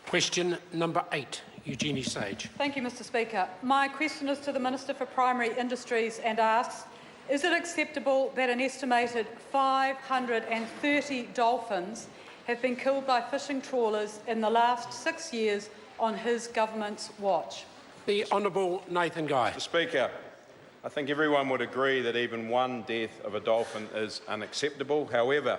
Question number 8, Eugenie Sage. Thank you, Mr Speaker. My question is to the Minister for Primary Industries and asks, is it acceptable that an estimated 530 dolphins have been killed by fishing trawlers in the last 6 years on his government's watch? The Honourable Nathan Guy. Mr Speaker, I think everyone would agree that even one death of a dolphin is unacceptable. However,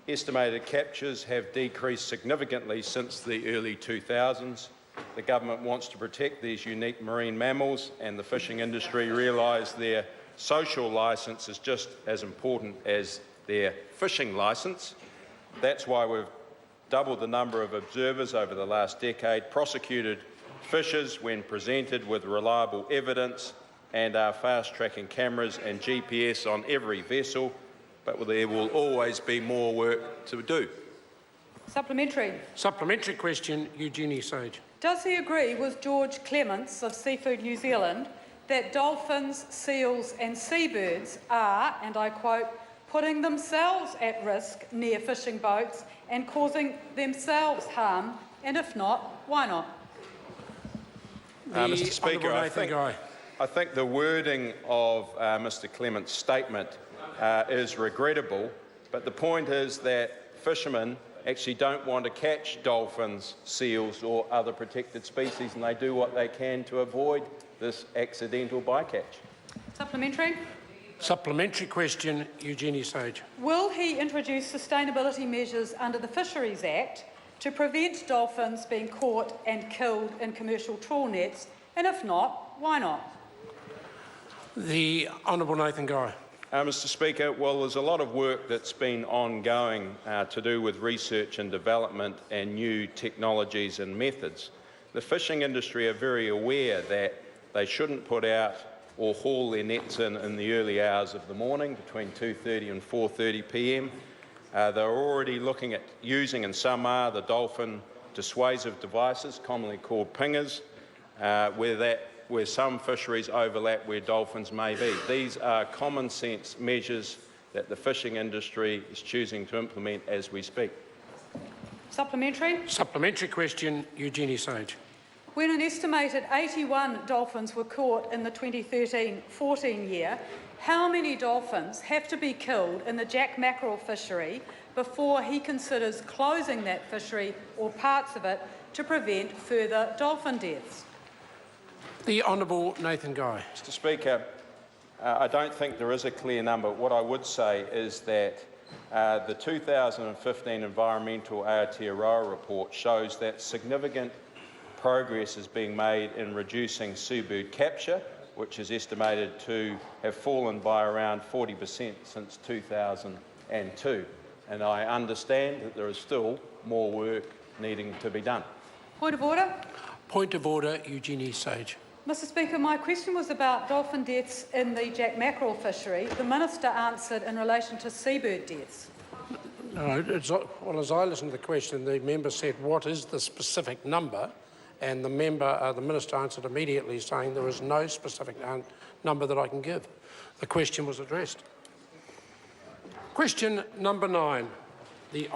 estimated captures have decreased significantly since the early 2000s. The government wants to protect these unique marine mammals, and the fishing industry realise their social licence is just as important as their fishing licence. That's why we've doubled the number of observers over the last decade, prosecuted fishers when presented with reliable evidence, and are fast-tracking cameras and GPS on every vessel, but there will always be more work to do. Supplementary. Supplementary question, Eugenie Sage. Does he agree with George Clements of Seafood New Zealand that dolphins, seals and seabirds are, and I quote, putting themselves at risk near fishing boats and causing themselves harm, and if not, why not? Mr Speaker, I think the wording of Mr Clements' statement is regrettable, but the point is that fishermen actually don't want to catch dolphins, seals or other protected species, and they do what they can to avoid this accidental bycatch. Supplementary. Supplementary question, Eugenie Sage. Will he introduce sustainability measures under the Fisheries Act to prevent dolphins being caught and killed in commercial trawl nets, and if not, why not? The Honourable Nathan Guy. Mr Speaker, well, there's a lot of work that's been ongoing to do with research and development and new technologies and methods. The fishing industry are very aware that they shouldn't put out or haul their nets in the early hours of the morning between 2:30 and 4:30 p.m. They're already looking at using, and some are, the dolphin dissuasive devices, commonly called pingers, where some fisheries overlap where dolphins may be. These are common sense measures that the fishing industry is choosing to implement as we speak. Supplementary. Supplementary question, Eugenie Sage. When an estimated 81 dolphins were caught in the 2013-14 year, how many dolphins have to be killed in the jack mackerel fishery before he considers closing that fishery or parts of it to prevent further dolphin deaths? The Honourable Nathan Guy. Mr Speaker, I don't think there is a clear number. What I would say is that the 2015 Environmental Aotearoa report shows that significant progress is being made in reducing seabird capture, which is estimated to have fallen by around 40% since 2002. And I understand that there is still more work needing to be done. Point of order. Point of order, Eugenie Sage. Mr Speaker, my question was about dolphin deaths in the jack mackerel fishery. The Minister answered in relation to seabird deaths. No, well, as I listened to the question, the member said, what is the specific number? And the Minister answered immediately saying there is no specific number that I can give. The question was addressed. Question number 9. The